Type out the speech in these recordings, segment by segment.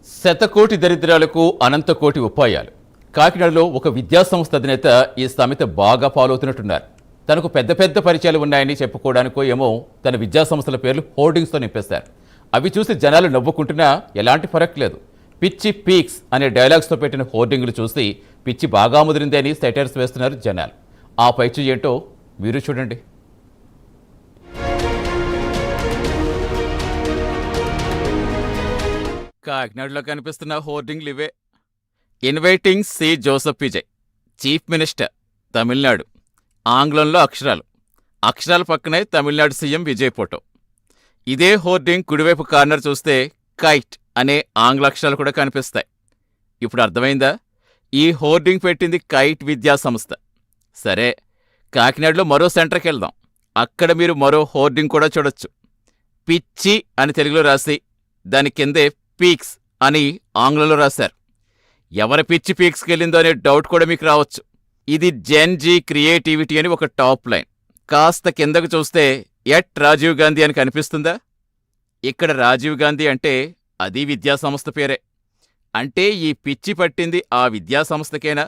శతకోటి దరిద్రాలకు అనంతకోటి ఉపాయాలు. కాకినాడలో ఒక విద్యాసంస్థ అధినేత ఈ సామెత బాగా ఫాలో అవుతున్నట్టున్నారు. తనకు పెద్ద పెద్ద పరిచయాలు ఉన్నాయని చెప్పుకోవడానికో ఏమో తన విద్యాసంస్థల పేర్లు హోర్డింగ్స్తో నింపేశారు. అవి చూసి జనాలు నవ్వుకుంటున్నా ఎలాంటి ఫరక్ లేదు. పిచ్చి పీక్స్ అనే డైలాగ్స్తో పెట్టిన హోర్డింగ్లు చూసి పిచ్చి బాగా ముదిరింది అని సెటైర్స్ వేస్తున్నారు జనాలు. ఆ పైచి ఏంటో మీరు చూడండి. కాకినాడలో కనిపిస్తున్న హోర్డింగ్లు ఇవే. Inviting C Joseph Vijay, chief minister, Tamil Nadu. ఆంగ్లంలో అక్షరాలు, అక్షరాల పక్కనే తమిళనాడు సీఎం విజయ్ ఫోటో. ఇదే హోర్డింగ్ కుడివైపు కార్నర్ చూస్తే కైట్ అనే ఆంగ్ల అక్షరాలు కూడా కనిపిస్తాయి. ఇప్పుడు అర్థమైందా? ఈ హోర్డింగ్ పెట్టింది కైట్ విద్యా సంస్థ. సరే, కాకినాడలో మరో సెంటర్కి వెళ్దాం. అక్కడ మీరు మరో హోర్డింగ్ కూడా చూడొచ్చు. పిచ్చి అని తెలుగులో రాసి దాని కిందే పీక్స్ అని ఆంగ్లంలో రాశారు. ఎవరి పిచ్చి పీక్స్కి వెళ్ళిందో అనే డౌట్ కూడా మీకు రావచ్చు. ఇది జెన్ జీ క్రియేటివిటీ అని ఒక టాప్ లైన్. కాస్త కిందకు చూస్తే ఎట్ రాజీవ్ గాంధీ అని కనిపిస్తుందా? ఇక్కడ రాజీవ్ గాంధీ అంటే అది విద్యాసంస్థ పేరే. అంటే ఈ పిచ్చి పట్టింది ఆ విద్యాసంస్థకేనా?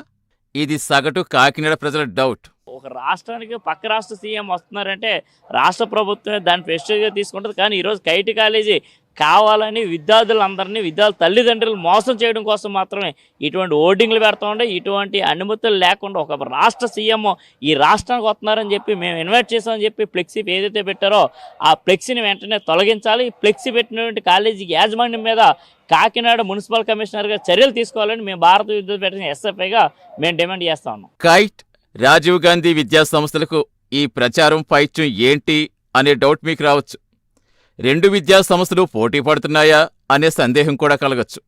ఇది సగటు కాకినాడ ప్రజల డౌట్. ఒక రాష్ట్రానికి పక్క రాష్ట్ర సీఎం వస్తున్నారంటే రాష్ట్ర ప్రభుత్వమే దాన్ని ప్రెస్టీజ్గా తీసుకుంటుంది. కానీ ఈరోజు కైట్ కాలేజీ కావాలని విద్యార్థులందరినీ తల్లిదండ్రులు మోసం చేయడం కోసం మాత్రమే ఇటువంటి ఓటింగ్లు పెడతా ఉండే. ఇటువంటి అనుమతులు లేకుండా ఒక రాష్ట్ర సీఎం ఈ రాష్ట్రానికి వస్తున్నారని చెప్పి మేము ఇన్వైట్ చేసామని చెప్పి ఫ్లెక్సీ ఏదైతే పెట్టారో ఆ ఫ్లెక్సీని వెంటనే తొలగించాలి. ఈ ఫ్లెక్సీ పెట్టినటువంటి కాలేజీ యాజమాన్యం మీద కాకినాడ మున్సిపల్ కమిషనర్గా చర్యలు తీసుకోవాలని మేము భారత విద్యుత్ పెట్టిన ఎస్ఎఫ్ఐగా మేము డిమాండ్ చేస్తా ఉన్నాం. కైట్, రాజీవ్ గాంధీ విద్యా సంస్థలకు ఈ ప్రచారం పైత్యం ఏంటి అనే డౌట్ మీకు రావచ్చు. రెండు విద్యా సంస్థలు పోటీ పడుతున్నాయా అనే సందేహం కూడా కలగచ్చు.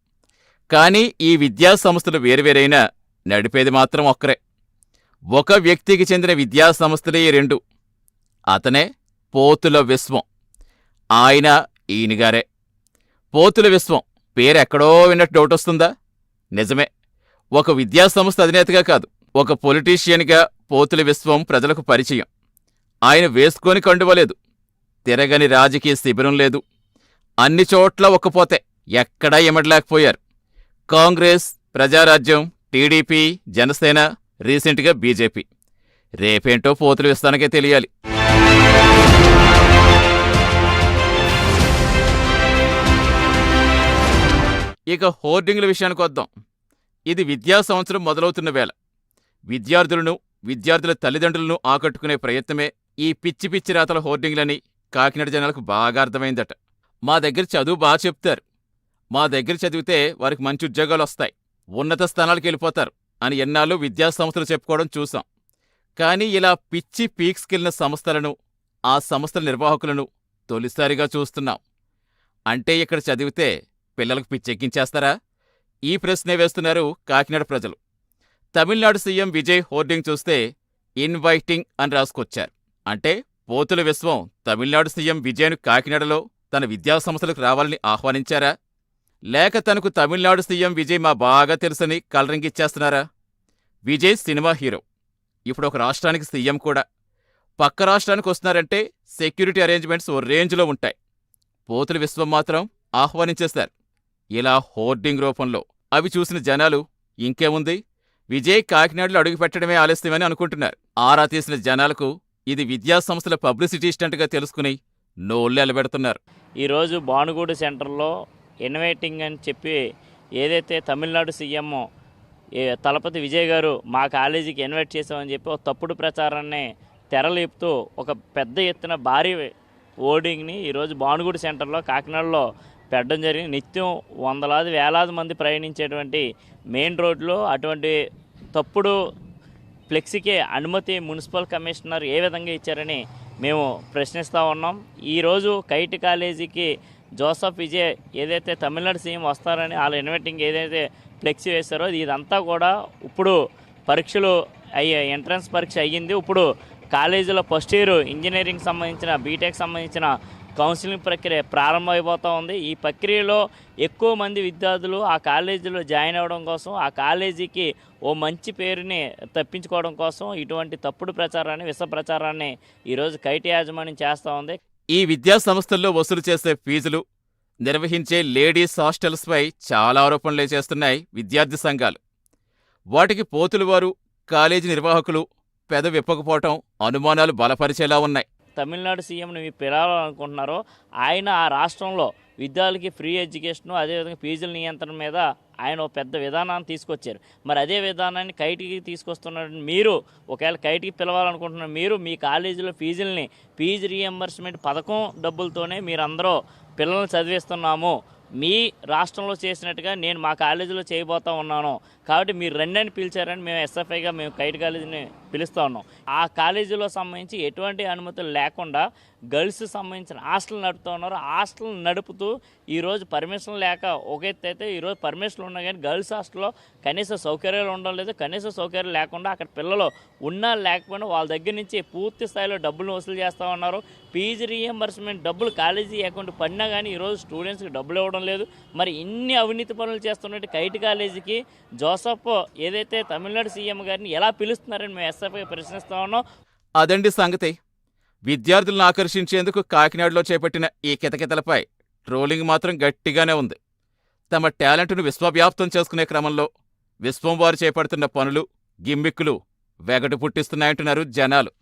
కానీ ఈ విద్యా సంస్థలు వేరువేరైనా నడిపేది మాత్రం ఒక్కరే. ఒక వ్యక్తికి చెందిన విద్యా సంస్థలే రెండు. అతనే పోతుల విశ్వం. ఆయన ఈయనగారే. పోతుల విశ్వం పేరెక్కడో విన్నట్టు డౌట్ వస్తుందా? నిజమే, ఒక విద్యా సంస్థ అధినేతగా కాదు, ఒక పొలిటీషియన్గా పోతుల విశ్వం ప్రజలకు పరిచయం. ఆయన వేసుకొని కండువలేదు, తిరగని రాజకీయ శిబిరం లేదు. అన్ని చోట్ల ఒక్కపోతే ఎక్కడా ఎమడలేకపోయారు. కాంగ్రెస్, ప్రజారాజ్యం, టీడీపీ, జనసేన, రీసెంట్గా బీజేపీ. రేపేంటో పోతుల విస్తానికే తెలియాలి. ఇక హోర్డింగ్ల విషయానికి వద్దాం. ఇది విద్యా సంవత్సరం మొదలవుతున్న వేళ విద్యార్థులను, విద్యార్థుల తల్లిదండ్రులను ఆకట్టుకునే ప్రయత్నమే ఈ పిచ్చి పిచ్చి రాతల హోర్డింగ్లని కాకినాడ జనాలకు బాగా అర్థమైందట. మా దగ్గర చదువు బాగా చెప్తారు, మా దగ్గర చదివితే వారికి మంచి ఉద్యోగాలు వస్తాయి, ఉన్నత స్థానాలకు వెళ్ళిపోతారు అని ఎన్నాళ్ళు విద్యాసంస్థలు చెప్పుకోవడం చూసాం. కానీ ఇలా పిచ్చి పీక్స్కెళ్లిన సంస్థలను, ఆ సంస్థల నిర్వాహకులను తొలిసారిగా చూస్తున్నాం. అంటే ఇక్కడ చదివితే పిల్లలకు పిచ్చెక్కించేస్తారా? ఈ ప్రశ్నే వేస్తున్నారు కాకినాడ ప్రజలు. తమిళనాడు సీఎం విజయ్ హోర్డింగ్ చూస్తే ఇన్వైటింగ్ అని రాసుకొచ్చారు. అంటే పోతుల విశ్వం తమిళనాడు సీఎం విజయ్ను కాకినాడలో తన విద్యాసంస్థలకు రావాలని ఆహ్వానించారా? లేక తనకు తమిళనాడు సీఎం విజయ్ మా బాగా తెలుసని కలరింగ్ ఇచ్చేస్తున్నారా? విజయ్ సినిమా హీరో, ఇప్పుడు ఒక రాష్ట్రానికి సీఎం కూడా. పక్క రాష్ట్రానికి వస్తున్నారంటే సెక్యూరిటీ అరేంజ్మెంట్స్ ఓ రేంజ్లో ఉంటాయి. పోతుల విశ్వం మాత్రం ఆహ్వానించేశారు ఇలా హోర్డింగ్ రూపంలో. అవి చూసిన జనాలు ఇంకేముంది, విజయ్ కాకినాడలో అడుగుపెట్టడమే ఆలస్యమని అనుకుంటున్నారు. ఆరా తీసిన జనాలకు ఇది విద్యాసంస్థల పబ్లిసిటీ స్టంట్గా తెలుసుకుని నోళ్ళు ఎలబెడుతున్నారు. ఈరోజు భానుగూడు సెంటర్లో ఇన్వైటింగ్ అని చెప్పి ఏదైతే తమిళనాడు సీఎం తలపతి విజయ్ గారు మా కాలేజీకి ఇన్వైట్ చేసామని చెప్పి ఒక తప్పుడు ప్రచారాన్ని తెరలేపుతూ ఒక పెద్ద ఎత్తున భారీ ఓడింగ్ని ఈరోజు భానుగూడు సెంటర్లో కాకినాడలో పెట్టడం జరిగింది. నిత్యం వందలాది వేలాది మంది ప్రయాణించేటువంటి మెయిన్ రోడ్లో అటువంటి తప్పుడు ఫ్లెక్సీకి అనుమతి మున్సిపల్ కమిషనర్ ఏ విధంగా ఇచ్చారని మేము ప్రశ్నిస్తూ ఉన్నాం. ఈరోజు కైట్ కాలేజీకి జోసెఫ్ విజయ్ ఏదైతే తమిళనాడు సీఎం వస్తారని వాళ్ళ ఇన్వైటింగ్ ఏదైతే ఫ్లెక్సీ వేస్తారో ఇదంతా కూడా ఇప్పుడు పరీక్షలు ఎంట్రన్స్ పరీక్ష అయ్యింది. ఇప్పుడు కాలేజీలో ఫస్ట్ ఇయర్ ఇంజనీరింగ్ సంబంధించిన, బీటెక్ సంబంధించిన కౌన్సిలింగ్ ప్రక్రియ ప్రారంభమైపోతూ ఉంది. ఈ ప్రక్రియలో ఎక్కువ మంది విద్యార్థులు ఆ కాలేజీలో జాయిన్ అవ్వడం కోసం, ఆ కాలేజీకి ఓ మంచి పేరుని తప్పించుకోవడం కోసం ఇటువంటి తప్పుడు ప్రచారాన్ని, విష ప్రచారాన్ని ఈరోజు కైట్ యాజమాన్యం చేస్తూ ఉంది. ఈ విద్యా సంస్థల్లో వసూలు చేసే ఫీజులు, నిర్వహించే లేడీస్ హాస్టల్స్పై చాలా ఆరోపణలే చేస్తున్నాయి విద్యార్థి సంఘాలు. వాటికి పోతులవారు, కాలేజీ నిర్వాహకులు పెద విప్పకపోవటం అనుమానాలు బలపరిచేలా ఉన్నాయి. తమిళనాడు సీఎంని మీరు పిలవాలనుకుంటున్నారో ఆయన ఆ రాష్ట్రంలో విద్యార్థులకి ఫ్రీ ఎడ్యుకేషను అదేవిధంగా ఫీజుల నియంత్రణ మీద ఆయన ఒక పెద్ద విధానాన్ని తీసుకొచ్చారు. మరి అదే విధానాన్ని కైటికి తీసుకొస్తున్న మీరు ఒకవేళ కైటికి పిలవాలనుకుంటున్నారు, మీరు మీ కాలేజీలో ఫీజు రీఎంబర్స్మెంట్ పథకం డబ్బులతోనే మీరందరూ పిల్లల్ని చదివిస్తున్నాము, మీ రాష్ట్రంలో చేసినట్టుగా నేను మా కాలేజీలో చేయబోతా ఉన్నాను కాబట్టి మీరు రండి పిలిచారని మేము ఎస్ఎఫ్ఐగా మేము కైట్ కాలేజీని పిలుస్తూ ఉన్నాం. ఆ కాలేజీలో సంబంధించి ఎటువంటి అనుమతులు లేకుండా గర్ల్స్ సంబంధించిన హాస్టల్ నడుపుతూ ఉన్నారు. హాస్టల్ నడుపుతూ ఈరోజు పర్మిషన్ లేక ఒక ఎత్తు అయితే ఈరోజు పర్మిషన్లు ఉన్నా కానీ గర్ల్స్ హాస్టల్లో కనీస సౌకర్యాలు ఉండడం లేదు. కనీస సౌకర్యాలు లేకుండా అక్కడ పిల్లలు ఉన్నా లేకపోయినా వాళ్ళ దగ్గర నుంచి పూర్తి స్థాయిలో డబ్బులు వసూలు చేస్తూ ఉన్నారు. ఫీజు రీఎంబర్స్మెంట్ డబ్బులు కాలేజీ అకౌంట్ పడినా కానీ ఈరోజు స్టూడెంట్స్కి డబ్బులు ఇవ్వడం లేదు. మరి ఇన్ని అవినీతి పనులు చేస్తున్నట్టు కైట్ కాలేజీకి జోసఫ్ ఏదైతే తమిళనాడు సీఎం గారిని ఎలా పిలుస్తున్నారని మేము ఎస్ఎఫ్ఐ ప్రశ్నిస్తా ఉన్నాం. అదండి సంగతి. విద్యార్థులను ఆకర్షించేందుకు కాకినాడలో చేపట్టిన ఈ కితకితలపై ట్రోలింగ్ మాత్రం గట్టిగానే ఉంది. తమ టాలెంట్ను విశ్వవ్యాప్తం చేసుకునే క్రమంలో విశ్వం వారు చేపడుతున్న పనులు, గిమ్మిక్కులు వెగటు పుట్టిస్తున్నాయంటున్నారు జనాలు.